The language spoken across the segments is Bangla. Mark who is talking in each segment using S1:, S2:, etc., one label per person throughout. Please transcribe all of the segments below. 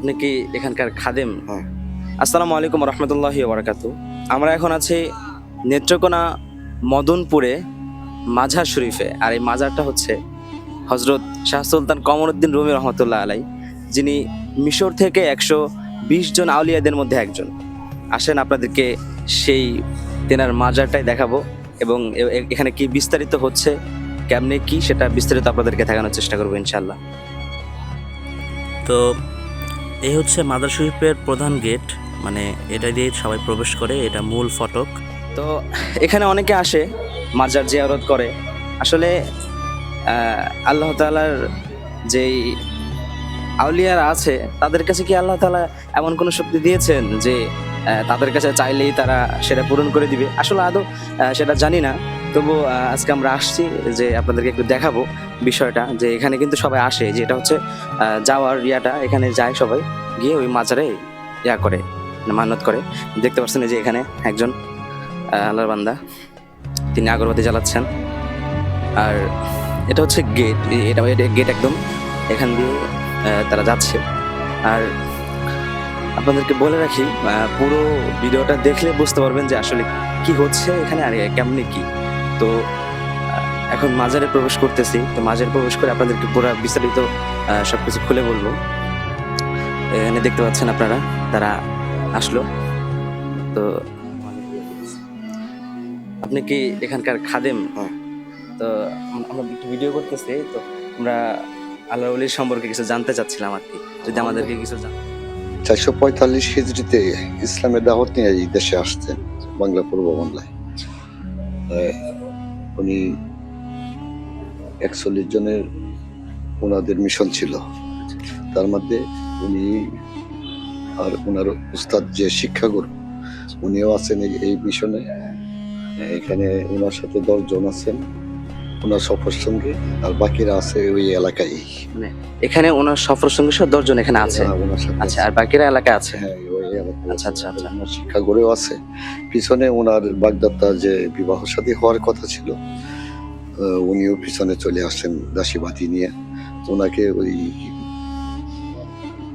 S1: আপনি কি এখানকার খাদেম?
S2: হ্যাঁ।
S1: আসসালামু আলাইকুম রহমতুল্লাহি ওয়া বারাকাতু। আমরা এখন আছি নেত্রকোনা মদনপুরে মাজার শরীফে। আর এই মাজারটা হচ্ছে হজরত শাহ সুলতান কমরউদ্দিন রুমি রহমতুল্লাহ আলাই, যিনি মিশর থেকে 120 জন আউলিয়াদের মধ্যে একজন। আসেন আপনাদেরকে সেই তেনার মাজারটাই দেখাবো এবং এখানে কি বিস্তারিত হচ্ছে, কেমনে কি সেটা বিস্তারিত আপনাদেরকে দেখানোর চেষ্টা করবো ইনশাল্লাহ।
S3: তো এই হচ্ছে মাদার শরীফের প্রধান গেট, মানে এটা দিয়ে সবাই প্রবেশ করে, এটা মূল ফটক।
S1: তো এখানে অনেকে আসে মাজার জিয়ারত করে। আসলে আল্লাহ তাআলার যেই আউলিয়ারা আছে তাদের কাছে কি আল্লাহ তাআলা এমন কোনো শক্তি দিয়েছেন যে তাদের কাছে চাইলেই তারা সেটা পূরণ করে দিবে? আসলে আদৌ সেটা জানি না। তবু আজকে আমরা আসছি যে আপনাদেরকে একটু দেখাবো বিষয়টা, যে এখানে কিন্তু সবাই আসে, যে এটা হচ্ছে যাওয়ার ইয়াটা, এখানে যায় সবাই গিয়ে ওই মাজারে ইয়া করে, মানে মান্নত করে। দেখতে পাচ্ছেন এই যে এখানে একজন আল্লাহর বান্দা, তিনি আগরবাতি জ্বালাচ্ছেন। আর এটা হচ্ছে গেট, এটা গেট একদম এখান দিয়ে তারা যাচ্ছে। আর আপনাদেরকে বলে রাখি, পুরো ভিডিওটা দেখলে বুঝতে পারবেন যে আসলে কি হচ্ছে এখানে আর কেমনি কি। তো এখন মাজারে প্রবেশ করতেছি। তো মাজারে প্রবেশ করে আপনাদেরকে পুরো বিস্তারিত সবকিছু খুলে বলবো। এখানে দেখতে পাচ্ছেন আপনারা তারা আসলো। তো আপনি কি এখানকার খাদেম?
S2: হ্যাঁ।
S1: তো আমরা একটু ভিডিও করতেছি, তো আমরা আল্লাহ ওলির সম্পর্কে কিছু জানতে চাচ্ছিলাম আর কি, যদি আমাদেরকে কিছু
S2: 445 হিজরিতে ইসলামের দাওয়াত নিয়ে এই দেশে আসতেন, বাংলা পূর্ব বাংলায়। উনি 41 জনের ওনাদের মিশন ছিল। তার মধ্যে উনি আর ওনার উস্তাদ যে শিক্ষাগুরু, উনিও আছেন এই মিশনে। এখানে ওনার সাথে 10 জন আছেন ওনার সফর সঙ্গে, আর বাকিরা আছে ওই এলাকায়।
S1: মানে এখানে ওনার সফর সঙ্গে 10 জন এখানে আছে।
S2: হ্যাঁ, ওনার সাথে
S1: আচ্ছা, আর বাকিরা এলাকায় আছে?
S2: হ্যাঁ, ওই এলাকায়
S1: আচ্ছা আচ্ছা আচ্ছা।
S2: ওনার শিক্ষাগুরুও আছে। পিছনে ওনার বাগদাত্তা যে বিবাহ শাদী হওয়ার কথা ছিল, উনিও পিছনে চলে আসেন দাসীবাতি নিয়ে। ওনাকে ওই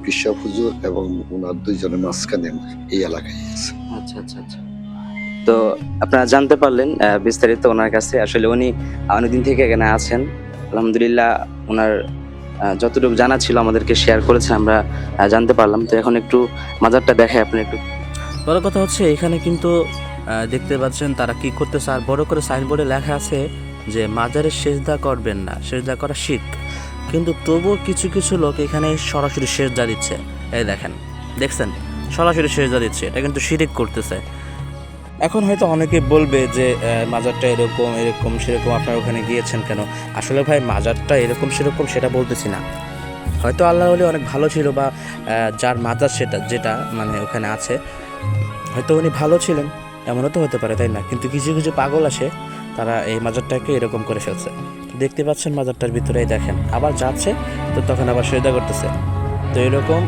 S2: পিসা হুজুর এবং ওনার 2 জনের মাঝখানে এই এলাকায় আছে।
S1: আচ্ছা আচ্ছা আচ্ছা। তো আপনারা জানতে পারলেন বিস্তারিত ওনার কাছে। আসলে উনি অনেকদিন থেকে এখানে আছেন। আলহামদুলিল্লাহ ওনার যতটুকু জানা ছিল আমাদেরকে শেয়ার করেছে, আমরা জানতে পারলাম। তো এখন একটু মাজারটা দেখাই, আপনি একটু।
S3: বড় কথা হচ্ছে এখানে কিন্তু দেখতে পাচ্ছেন তারা কি করতেছে, আর বড় করে সাইনবোর্ডে লেখা আছে যে মাজারে সেজদা করবেন না, সেজদা করা শিরক। কিন্তু তবুও কিছু কিছু লোক এখানে সরাসরি সেজদা দিচ্ছে। এই দেখেন, দেখছেন, সরাসরি সেজদা দিচ্ছে, এটা কিন্তু শিরক করতেছে। এখন হয়তো অনেকে বলবে যে মাজারটা এরকম এরকম সেরকম, আপনারা ওখানে গিয়েছেন কেন? আসলে ভাই, মাজারটা এরকম সেরকম সেটা বলতেছি না। হয়তো আল্লাহ ওলি অনেক ভালো ছিল, বা যার মাজার যেটা মানে ওখানে আছে, হয়তো উনি ভালো ছিলেন, এমনও তো হতে পারে, তাই না? কিন্তু কিছু কিছু পাগল আসে, তারা এই মাজারটাকে এরকম করে ফেলছে। দেখতে পাচ্ছেন মাজারটার ভিতরেই দেখেন, আবার যাচ্ছে তো তখন আবার সেজদা করতেছে। তো এরকম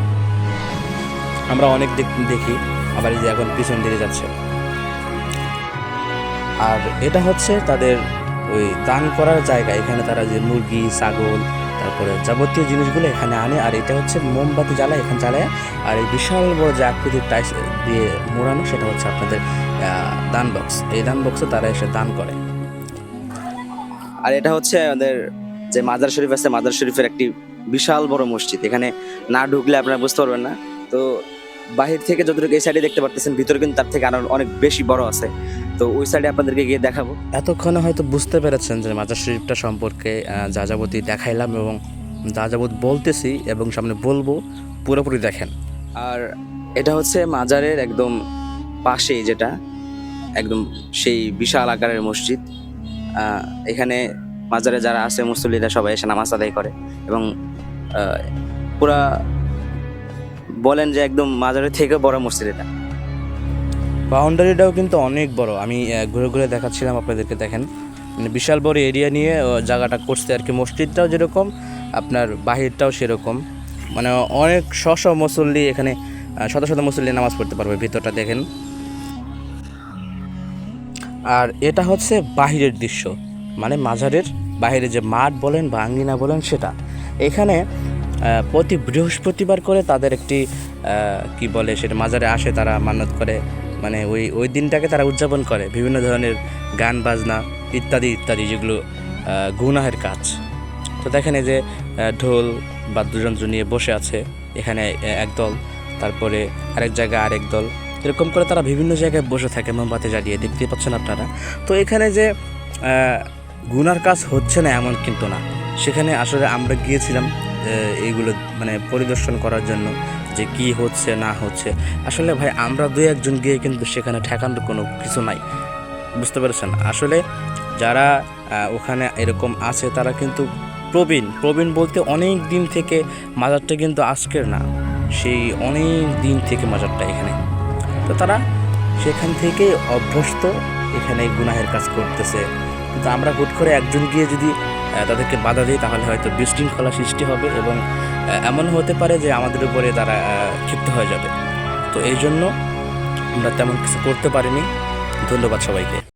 S3: আমরা অনেক দেখি। আবার এই যে এখন পিছন দিকে যাচ্ছে। আর এটা হচ্ছে তাদের ওই দান করার জায়গা। এখানে তারা যে মুরগি, ছাগল, তারপরে যাবতীয় জিনিসগুলো এখানে আনে। আর এটা হচ্ছে মোমবাতি জ্বালায়, এখানে জ্বালায়। আর এই বিশাল বড় যে আকৃতির টাইলস দিয়ে মোড়ানো, সেটা হচ্ছে আপনাদের দান বক্স। এই দান বক্সে তারা এসে দান করে।
S1: আর এটা হচ্ছে আমাদের যে মাজার শরীফ আছে, মাজার শরীফের একটি বিশাল বড় মসজিদ। এখানে না ঢুকলে আপনারা বুঝতে পারবেন না। তো বাহির থেকে যতটুকু এই সাইডে দেখতে পারতেছেন, ভিতরে কিন্তু তার থেকে আরো অনেক বেশি বড় আছে। তো ওই সাইডে আপনাদেরকে গিয়ে দেখাবো।
S3: এতক্ষণে হয়তো বুঝতে পেরেছেন যে মাজার শরীফটা সম্পর্কে যা যাবতী দেখাইলাম এবং যা যাবত বলতেছি এবং সামনে বলবো, পুরোপুরি দেখেন।
S1: আর এটা হচ্ছে মাজারের একদম পাশেই, যেটা একদম সেই বিশাল আকারের মসজিদ। এখানে মাজারে যারা আছে মুসল্লিরা সবাই এসে নামাজ আদায় করে এবং পুরা বলেন যে একদম মাজারের থেকে বড় মসজিদ এটা।
S3: বাউন্ডারিটাও কিন্তু অনেক বড়। আমি ঘুরে ঘুরে দেখাচ্ছিলাম আপনাদেরকে, দেখেন, মানে বিশাল বড় এরিয়া নিয়ে জায়গাটা করছে আর কি। মসজিদটাও যেরকম, আপনার বাহিরটাও সেরকম, মানে অনেক শত মুসল্লি এখানে, শত শত মুসল্লি নামাজ পড়তে পারবে। ভিতরটা দেখেন। আর এটা হচ্ছে বাহিরের দৃশ্য, মানে মাজারের বাইরে যে মাঠ বলেন বা আঙ্গিনা বলেন সেটা। এখানে প্রতি বৃহস্পতিবার করে তাদের একটি কি বলে সেটা মাজারে আসে, তারা মান্যত করে, মানে ওই দিনটাকে তারা উদযাপন করে বিভিন্ন ধরনের গান বাজনা ইত্যাদি ইত্যাদি, যেগুলো গুনাহের কাজ। তো দেখেন এই যে ঢোল বাদ্যযন্ত্র নিয়ে বসে আছে এখানে একদল, তারপরে আরেক জায়গায় আরেক দল, এরকম করে তারা বিভিন্ন জায়গায় বসে থাকে মোমবাতি জ্বালিয়ে, দেখতে পাচ্ছেন আপনারা। তো এখানে যে গুনার কাজ হচ্ছে না এমন কিন্তু না, সেখানে আসলে আমরা গিয়েছিলাম এইগুলো মানে পরিদর্শন করার জন্য যে কি হচ্ছে না হচ্ছে। আসলে ভাই আমরা 2-1 জন গিয়ে কিন্তু সেখানে ঠেকানোর কোনো কিছু নাই, বুঝতে পেরেছেন। আসলে যারা ওখানে এরকম আছে তারা কিন্তু প্রবীণ বলতে অনেক দিন থেকে, মাজারটা কিন্তু আজকের না, সেই অনেক দিন থেকে মাজারটা এখানে। তো তারা সেখান থেকে অভ্যস্ত, এখানে গুনাহের কাজ করতেছে। কিন্তু আমরা হুট করে একজন গিয়ে যদি তাদেরকে বাধা দিই তাহলে হয়তো বিশৃঙ্খলা সৃষ্টি হবে এবং এমন হতে পারে যে আমাদের উপরে তারা ক্ষিপ্ত হয়ে যাবে। তো এই জন্য আমরা তেমন কিছু করতে পারিনি। ধন্যবাদ সবাইকে।